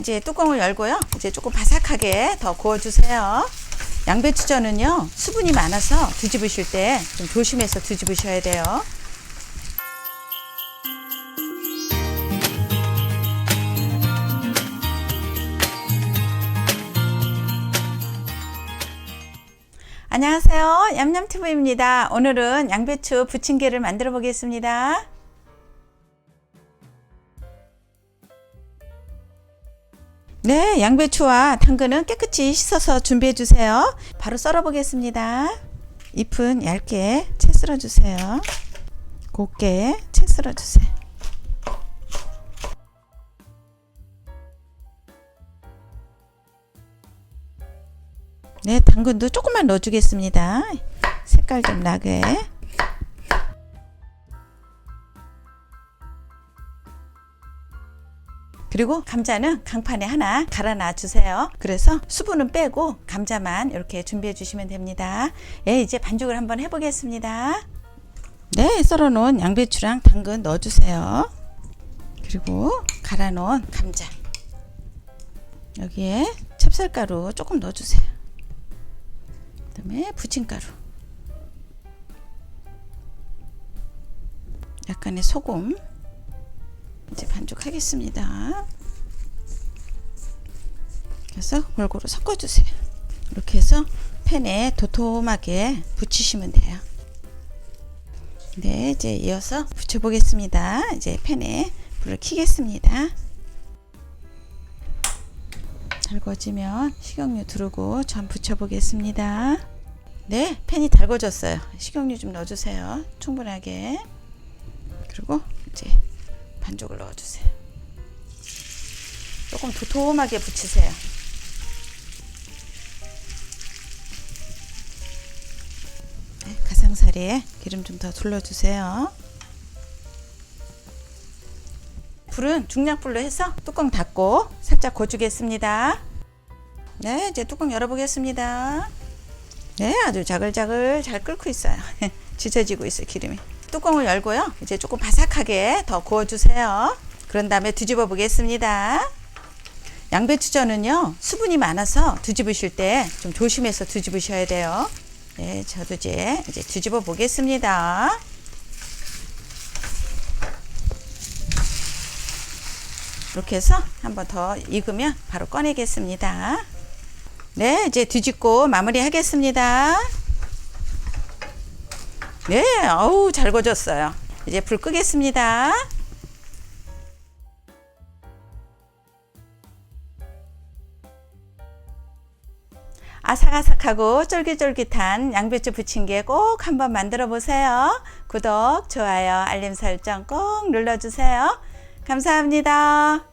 이제 뚜껑을 열고요. 이제 조금 바삭하게 더 구워주세요. 양배추전은요, 수분이 많아서 뒤집으실 때 좀 조심해서 뒤집으셔야 돼요. 안녕하세요. 얌얌튜브입니다. 오늘은 양배추 부침개를 만들어 보겠습니다. 네, 양배추와 당근은 깨끗이 씻어서 준비해 주세요. 바로 썰어 보겠습니다. 잎은 얇게 채 썰어 주세요. 곱게 채 썰어 주세요. 네, 당근도 조금만 넣어 주겠습니다. 색깔 좀 나게. 그리고 감자는 강판에 하나 갈아 놔 주세요. 그래서 수분은 빼고 감자만 이렇게 준비해 주시면 됩니다. 예, 이제 반죽을 한번 해 보겠습니다. 네, 썰어 놓은 양배추랑 당근 넣어 주세요. 그리고 갈아 놓은 감자, 여기에 찹쌀가루 조금 넣어 주세요. 그다음에 부침가루, 약간의 소금. 이제 반죽하겠습니다. 그래서 골고루 섞어주세요. 이렇게 해서 팬에 도톰하게 붙이시면 돼요. 네, 이제 이어서 붙여보겠습니다. 이제 팬에 불을 켜겠습니다. 잘 구워지면 식용유 두르고 전 붙여보겠습니다. 네, 팬이 달궈졌어요. 식용유 좀 넣어주세요. 충분하게. 그리고 이제 반죽을 넣어주세요. 조금 도톰하게 붙이세요. 네, 가상사리에 기름 좀 더 둘러주세요. 불은 중약불로 해서 뚜껑 닫고 살짝 구워주겠습니다. 네, 이제 뚜껑 열어보겠습니다. 네, 아주 자글자글 잘 끓고 있어요. 지져지고 있어요, 기름이. 뚜껑을 열고요. 이제 조금 바삭하게 더 구워주세요. 그런 다음에 뒤집어 보겠습니다. 양배추전은요, 수분이 많아서 뒤집으실 때 좀 조심해서 뒤집으셔야 돼요. 네, 저도 이제 뒤집어 보겠습니다. 이렇게 해서 한번 더 익으면 바로 꺼내겠습니다. 네, 이제 뒤집고 마무리 하겠습니다. 네, 어우, 잘 구워졌어요. 이제 불 끄겠습니다. 아삭아삭하고 쫄깃쫄깃한 양배추 부침개 꼭 한번 만들어 보세요. 구독, 좋아요, 알림 설정 꼭 눌러주세요. 감사합니다.